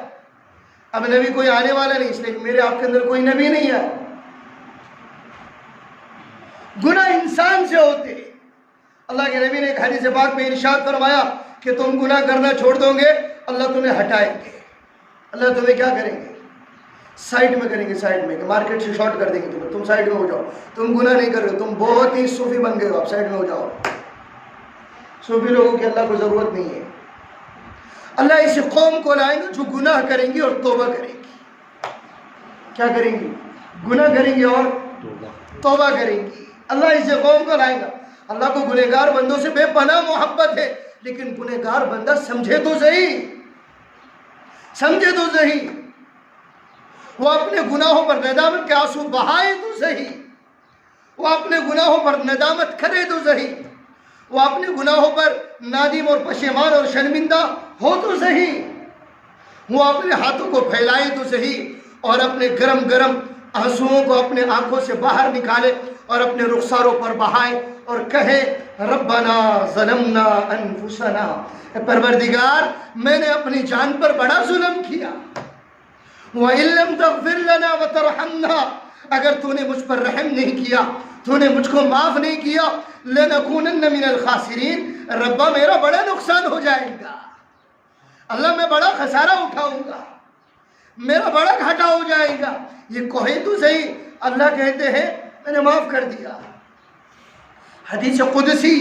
اب نبی کوئی آنے والا نہیں، اس لیے کہ میرے آپ کے اندر کوئی نبی نہیں ہے. گناہ انسان سے ہوتے. اللہ کے نبی نے ایک حدیث پاک میں ارشاد فرمایا کہ تم گناہ کرنا چھوڑ دو گے، اللہ تمہیں ہٹائیں گے. اللہ تمہیں کیا کریں گے؟ سائڈ میں کریں گے. سائڈ میں مارکیٹ سے شارٹ کر دیں گے تمہیں. تم سائڈ میں ہو جاؤ، تم گناہ نہیں کر رہے، تم بہت ہی صوفی بن گئے ہو، آپ سائڈ میں ہو جاؤ. صوفی لوگوں کی اللہ کو ضرورت نہیں ہے. اللہ اس قوم کو لائیں گے جو گناہ کریں گی اور توبہ کریں گی. کیا کریں گی؟ گناہ کریں گی اور توبہ کریں گی. اللہ اس قوم کو لائے گا. اللہ کو گنہگار بندوں سے بے پناہ محبت ہے، لیکن گنہگار بندہ سمجھے تو صحیح، سمجھے تو صحیح. وہ اپنے گناہوں پر ندامت کے آنسو بہائے تو صحیح، وہ اپنے گناہوں پر ندامت کرے تو صحیح، وہ اپنے گناہوں پر نادم اور پشیمان اور شرمندہ ہو تو صحیح، وہ اپنے ہاتھوں کو پھیلائے تو صحیح اور اپنے گرم گرم آنسوؤں کو اپنے آنکھوں سے باہر نکالے اور اپنے رخساروں پر بہائے اور کہے ربنا ظلمنا انفسنا، اے پروردگار میں نے اپنی جان پر بڑا ظلم کیا، وَإِن لَّمْ تَغْفِرْ لَنَا وَتَرْحَمْنَا، اگر تو نے مجھ پر رحم نہیں کیا، تو نے مجھ کو معاف نہیں کیا، لَنَكُونَنَّ مِنَ الْخَاسِرِينَ، ربا میرا بڑا نقصان ہو جائے گا، اللہ میں بڑا خسارہ اٹھاؤں گا، میرا بڑا گھاٹا ہو جائے گا۔ یہ کہے تو صحیح، اللہ کہتے ہیں میں نے معاف کر دیا۔ حدیث قدسی،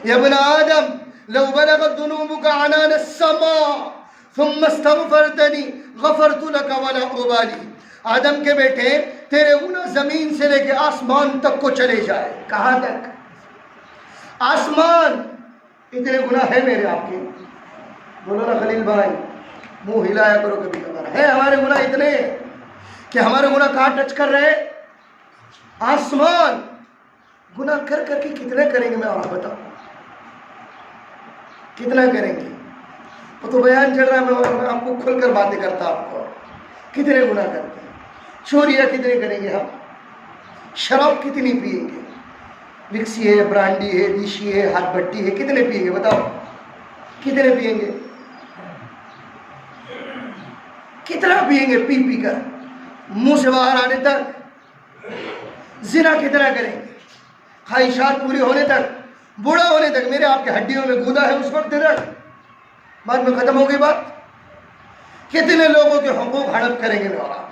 یا ابن آدم لو بلغت ذنوبك عنان السماء ثم استغفرتنی غفرت لك ولا ابالی، آدم کے بیٹے تیرے گناہ زمین سے لے کے آسمان تک کو چلے جائے، کہاں تک؟ آسمان، اتنے گناہ ہے میرے آپ کے؟ بولو نا خلیل بھائی، منہ ہلایا کرو کبھی کبھار، ہے ہمارے گناہ اتنے کہ ہمارے گناہ کہاں ٹچ کر رہے؟ آسمان۔ گناہ کر کر کے کتنے کریں گے میں آپ بتاؤں، کتنا کریں گے؟ وہ تو بیان چل رہا ہے، میں آپ کو کھل کر باتیں کرتا آپ کو، کتنے گناہ کرتے ہیں، چوریاں کتنے کریں گے ہم، شراب کتنی پیئیں گے، وکسی ہے، برانڈی ہے، دیشی ہے، ہاتھ بٹی ہے، کتنے پیئیں گے بتاؤ، کتنے پیئیں گے، کتنا پیئیں گے، پی پی کر منہ سے باہر آنے تک، زنا کتنا کریں گے، خواہشات پوری ہونے تک، بوڑھا ہونے تک، میرے آپ کے ہڈیوں میں گودا ہے اس وقت تک، بعد میں ختم ہو گئی بات۔ کتنے لوگوں کے حقوق ہڑپ کریں گے میرا،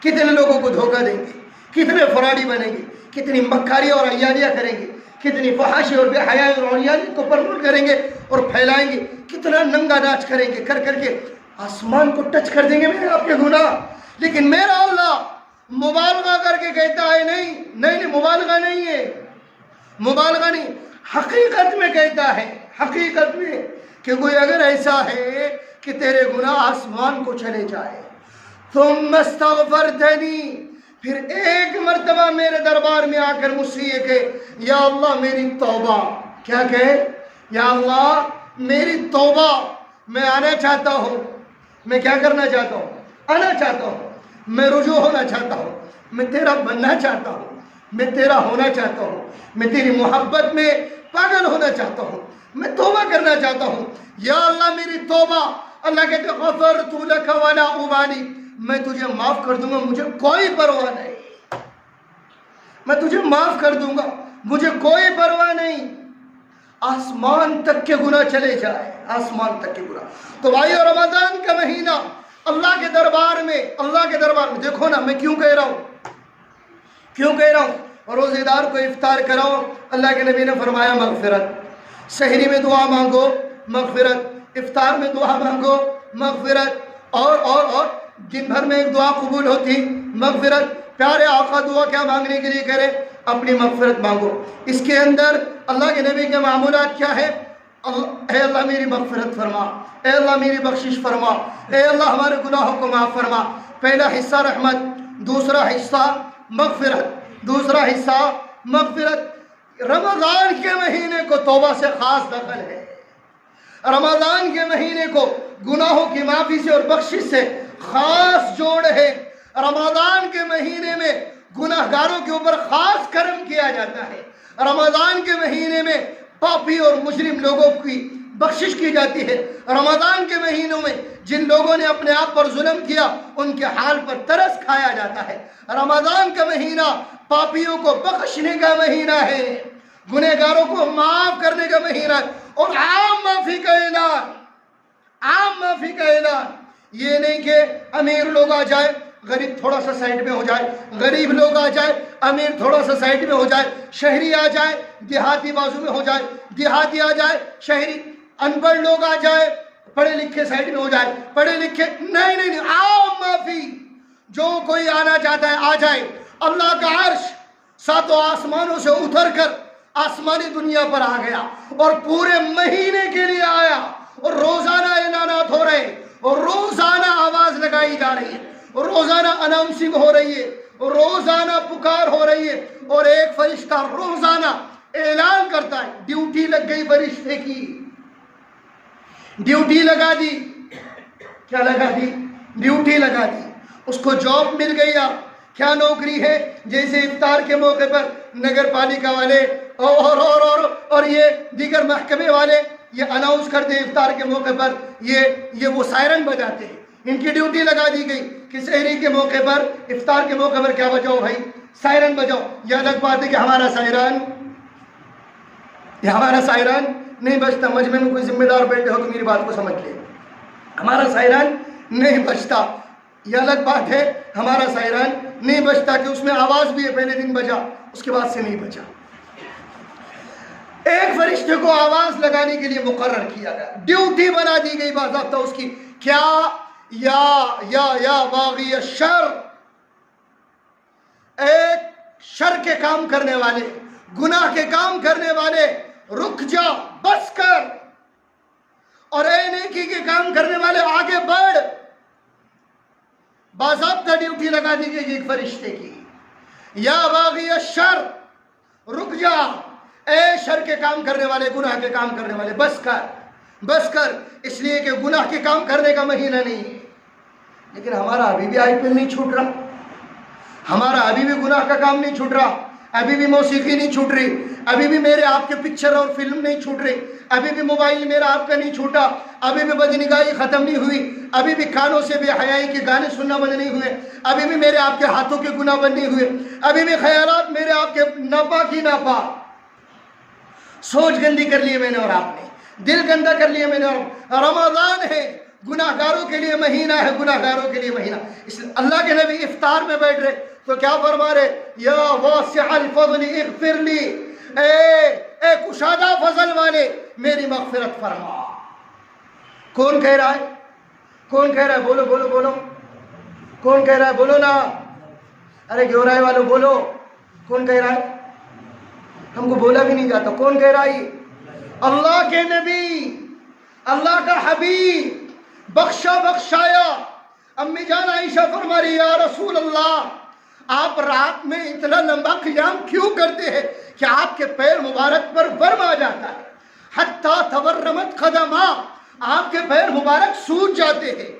کتنے لوگوں کو دھوکہ دیں گے، کتنے فراڈی بنیں گے، کتنی مکاری اور عیاریاں کریں گے، کتنی فحاشی اور بے حیائی اور عریانیت کو پرموٹ کریں گے اور پھیلائیں گے، کتنا ننگا ناچ کریں گے، کر کر کے آسمان کو ٹچ کر دیں گے میرے آپ کے گناہ۔ لیکن میرا اللہ مبالغہ کر کے کہتا ہے نہیں نہیں نہیں، مبالغہ نہیں ہے، مبالغہ نہیں، حقیقت میں کہتا ہے، حقیقت میں کہ کوئی اگر ایسا ہے کہ تیرے گناہ آسمان کو چلے جائے، ثم استغفرتنی، پھر ایک مرتبہ میرے دربار میں آ کر مجھ سے یہ کہ یا اللہ میری توبہ، کیا کہے؟ یا اللہ میری توبہ، میں آنا چاہتا ہوں، میں کیا کرنا چاہتا ہوں؟ آنا چاہتا ہوں، میں رجوع ہونا چاہتا ہوں، میں تیرا بننا چاہتا ہوں، میں تیرا ہونا چاہتا ہوں، میں تیری محبت میں پاگل ہونا چاہتا ہوں، میں توبہ کرنا چاہتا ہوں، یا اللہ میری توبہ۔ اللہ کہتے غفرت لک ولا ابالی، میں تجھے معاف کر دوں گا، مجھے کوئی پرواہ نہیں، میں تجھے معاف کر دوں گا، مجھے کوئی پرواہ نہیں۔ آسمان تک کے گناہ چلے جائے، آسمان تک کے گناہ۔ تو بھائی رمضان کا مہینہ اللہ کے دربار میں، اللہ کے دربار میں دیکھو نا، میں کیوں کہہ رہا ہوں، کیوں کہہ رہا ہوں؟ روزے دار کو افطار کراؤ، اللہ کے نبی نے فرمایا مغفرت، سحری میں دعا مانگو مغفرت، افطار میں دعا مانگو مغفرت، اور دن بھر میں ایک دعا قبول ہوتی مغفرت۔ پیارے آقا دعا کیا مانگنے کے لیے کرے؟ اپنی مغفرت مانگو۔ اس کے اندر اللہ کے نبی کے معمولات کیا ہے؟ اے اللہ میری مغفرت فرما، اے اللہ میری بخشش فرما، اے اللہ ہمارے گناہوں کو معاف فرما۔ پہلا حصہ رحمت، دوسرا حصہ مغفرت، دوسرا حصہ مغفرت۔ رمضان کے مہینے کو توبہ سے خاص دخل ہے، رمضان کے مہینے کو گناہوں کی معافی سے اور بخشش سے خاص جوڑ ہے۔ رمضان کے مہینے میں گناہ گاروں کے اوپر خاص کرم کیا جاتا ہے، رمضان کے مہینے میں پاپی اور مجرم لوگوں کی بخشش کی جاتی ہے، رمضان کے مہینوں میں جن لوگوں نے اپنے آپ پر ظلم کیا ان کے حال پر ترس کھایا جاتا ہے۔ رمضان کا مہینہ پاپیوں کو بخشنے کا مہینہ ہے، گنہگاروں کو معاف کرنے کا مہینہ ہے، اور عام معافی کا اعلان، عام معافی کا اعلان۔ یہ نہیں کہ امیر لوگ آ جائے غریب تھوڑا سا سائڈ میں ہو جائے، غریب لوگ آ جائے امیر تھوڑا سا سائڈ میں ہو جائے، شہری آ جائے دیہاتی بازو میں ہو جائے، دیہاتی آ جائے شہری، ان پڑھ لوگ آ جائے پڑھے لکھے سائڈ میں ہو جائے، پڑھے لکھے نہیں نہیں نہیں، عام معافی، جو کوئی آنا چاہتا ہے آ جائے۔ اللہ کا عرش ساتوں آسمانوں سے اتر کر آسمانی دنیا پر آ گیا اور پورے مہینے کے لیے آیا، اور روزانہ اعلانات ہو رہے اور روزانہ آواز لگائی جا رہی ہے، روزانہ اناؤنسنگ ہو رہی ہے، روزانہ پکار ہو رہی ہے، اور ایک فرشتہ روزانہ اعلان کرتا ہے ڈیوٹی لگ گئی فرشتے کی، ڈیوٹی لگا دی۔ کیا لگا دی؟ ڈیوٹی لگا دی۔ اس کو جاب مل گئی۔ آپ کیا نوکری ہے؟ جیسے افطار کے موقع پر نگر پالیکا والے اور یہ دیگر محکمے والے یہ اناؤنس کرتے ہیں افطار کے موقع پر، یہ وہ سائرن بجاتے ہیں، ان کی ڈیوٹی لگا دی گئی کہ سحری کے موقع پر، افطار کے موقع پر کیا بجاؤ بھائی؟ سائرن بجاؤ۔ یہ الگ بات ہے کہ ہمارا سائرن نہیں بجتا۔ مجمع میں کوئی ذمہ دار بیٹھے ہو تو میری بات کو سمجھ لے، ہمارا سائرن نہیں بجتا۔ یہ الگ بات ہے، ہمارا سائرن نہیں بجتا کہ اس میں آواز بھی ہے، پہلے دن بجا، اس کے بعد سے نہیں بجا۔ ایک فرشتے کو آواز لگانے کے لیے مقرر کیا گیا، ڈیوٹی بنا دی گئی باضابطہ اس کی۔ کیا؟ یا باغی الشر، ایک شر کے کام کرنے والے، گناہ کے کام کرنے والے، رک جا، بس کر، اور اے نیکی کے کام کرنے والے آگے بڑھ۔ باضابطہ ڈیوٹی لگا دی گئی ایک فرشتے کی، یا باغی الشر، رک جا اے شر کے کام کرنے والے، گناہ کے کام کرنے والے، بس کر، بس کر۔ اس لیے کہ گناہ کے کام کرنے کا مہینہ نہیں ہے۔ لیکن ہمارا ابھی بھی IPL نہیں چھوٹ رہا، ہمارا ابھی بھی گناہ کا کام نہیں چھوٹ رہا، ابھی بھی موسیقی نہیں چھوٹ رہی، ابھی بھی میرے آپ کے پکچر اور فلم نہیں چھوٹ رہی، ابھی بھی موبائل میرا آپ کا نہیں چھوٹا، ابھی بھی بدنگاہی ختم نہیں ہوئی، ابھی بھی کانوں سے بے حیائی کے گانے سننا بند نہیں ہوئے، ابھی بھی میرے آپ کے ہاتھوں کے گناہ بند نہیں ہوئے، ابھی بھی خیالات میرے آپ کے ناپاک ہی ناپاک۔ سوچ گندی کر لیے میں نے اور آپ نے، دل گندا کر لیے میں نے اور رمضان ہے، گناہ گاروں کے لیے مہینہ ہے، گناہ گاروں کے لیے مہینہ۔ اس لیے اللہ کے نبی افطار میں بیٹھ رہے تو کیا فرما رہے؟ یا واسع الفضل اغفر لی، اے کشادہ فضل والے میری مغفرت فرما۔ کون کہہ رہا ہے؟ کون کہہ رہا ہے؟ بولو بولو بولو، کون کہہ رہا ہے؟ بولو نا، ارے گورائے والوں بولو، کون کہہ رہا ہے؟ ہم کو بولا بھی نہیں جاتا، کون کہہ رہا ہے؟ اللہ کے نبی، اللہ کا حبیب، بخشا بخشایا۔ امی جان عائشہ فرما رہی یا رسول اللہ، آپ رات میں اتنا لمبا قیام کیوں کرتے ہیں کہ آپ کے پیر مبارک پر ورم آ جاتا ہے، حتیٰ تورمت قدما، آپ کے پیر مبارک سوج جاتے ہیں،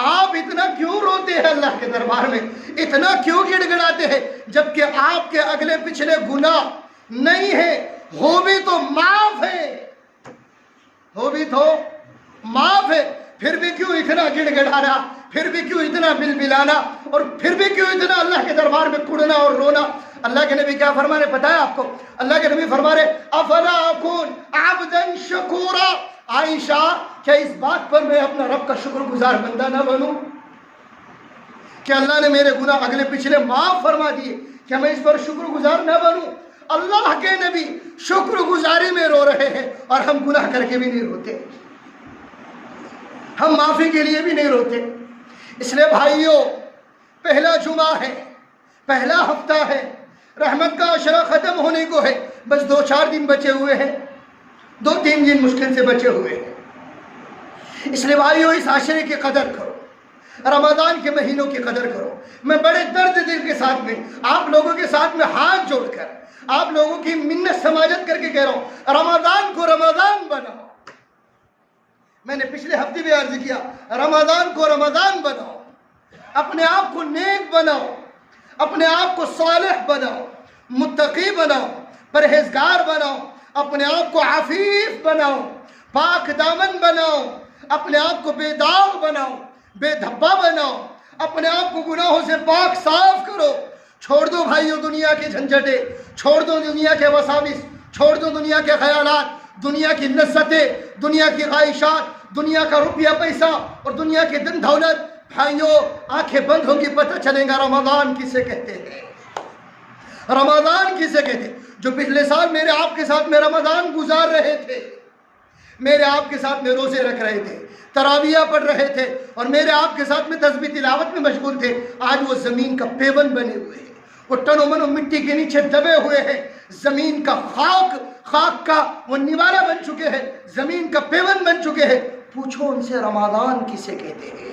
آپ اتنا کیوں روتے ہیں اللہ کے دربار میں، اتنا کیوں گڑ گڑاتے ہیں، جبکہ آپ کے اگلے پچھلے گناہ نہیں ہے، ہو بھی تو معاف ہے، ہو بھی تو معاف ہے، پھر بھی کیوں اتنا گڑ گڑانا، پھر بھی کیوں اتنا بل بلانا، اور پھر بھی کیوں اتنا اللہ کے دربار میں کڑنا اور رونا۔ اللہ کے نبی کیا فرما رہے پتہ ہے آپ کو؟ اللہ کے نبی فرما رہے افلا اکون عبدا شکورا، عائشہ کیا اس بات پر میں اپنا رب کا شکر گزار بندہ نہ بنوں کہ اللہ نے میرے گناہ اگلے پچھلے معاف فرما دیے، کیا میں اس پر شکر گزار نہ بنوں؟ اللہ کے نبی شکر گزاری میں رو رہے ہیں اور ہم گناہ کر کے بھی نہیں روتے، ہم معافی کے لیے بھی نہیں روتے۔ اس لیے بھائیوں، پہلا جمعہ ہے، پہلا ہفتہ ہے، رحمت کا عشرہ ختم ہونے کو ہے، بس 2-4 دن بچے ہوئے ہیں، 2-3 دن مشکل سے بچے ہوئے ہیں۔ اس لیے بھائیوں، اس عشرے کی قدر کرو، رمضان کے مہینوں کی قدر کرو۔ میں بڑے درد دل کے ساتھ میں آپ لوگوں کے ساتھ میں ہاتھ جوڑ کر آپ لوگوں کی منت سماجت کر کے کہہ رہا ہوں، رمضان کو رمضان بناؤ۔ میں نے پچھلے ہفتے بھی عرض کیا، رمضان کو رمضان بناؤ، اپنے آپ کو نیک بناؤ، اپنے آپ کو صالح بناؤ، متقی بناؤ، پرہیزگار بناؤ، اپنے آپ کو عفیف بناؤ، پاک دامن بناؤ، اپنے آپ کو بے داغ بناؤ، بے دھبا بناؤ، اپنے آپ کو گناہوں سے پاک صاف کرو۔ چھوڑ دو بھائیوں دنیا کے جھنجھٹے، چھوڑ دو دنیا کے وساوس، چھوڑ دو دنیا کے خیالات، دنیا کی لذتیں، دنیا کی خواہشات، دنیا کا روپیہ پیسہ اور دنیا کے دن دولت۔ بھائیوں، آنکھیں بند ہوں گی پتہ چلے گا رمضان کسے کہتے ہیں، رمضان کسے کہتے ہیں۔ جو پچھلے سال میرے آپ کے ساتھ میں رمضان گزار رہے تھے، میرے آپ کے ساتھ میں روزے رکھ رہے تھے، تراویہ پڑھ رہے تھے اور میرے آپ کے ساتھ میں تسبیح تلاوت میں مشغول تھے، آج وہ زمین کا پیون بنے ہوئے ہیں، وہ ٹنو منو مٹی کے نیچے دبے ہوئے ہیں، زمین کا خاک کا وہ نوالہ بن چکے ہیں، زمین کا پیون بن چکے ہیں۔ پوچھو ان سے رمضان کسے کہتے ہیں،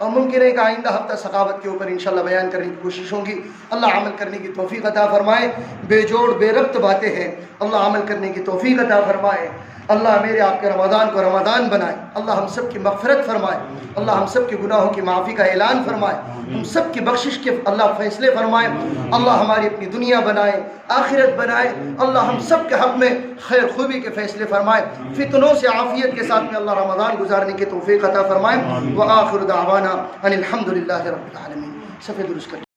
اور ممکن ہے کہ آئندہ ہفتہ ثقافت کے اوپر انشاءاللہ بیان کرنے کی کوشش ہوگی. اللہ عمل کرنے کی توفیق عطا فرمائے. بے جوڑ بے ربط باتیں ہیں, اللہ عمل کرنے کی توفیق عطا فرمائے. اللہ میرے آپ کے رمضان کو رمضان بنائے. اللہ ہم سب کی مغفرت فرمائے. اللہ ہم سب کے گناہوں کی معافی کا اعلان فرمائے. ہم سب کی بخشش کے اللہ فیصلے فرمائے. اللہ ہماری اپنی دنیا بنائے, آخرت بنائے. اللہ ہم سب کے حق میں خیر خوبی کے فیصلے فرمائے. فتنوں سے عافیت کے ساتھ میں اللہ رمضان گزارنے کی توفیق عطا فرمائے. وآخر دعوانا ان الحمد للہ رب العالمین. صفحہ درست کر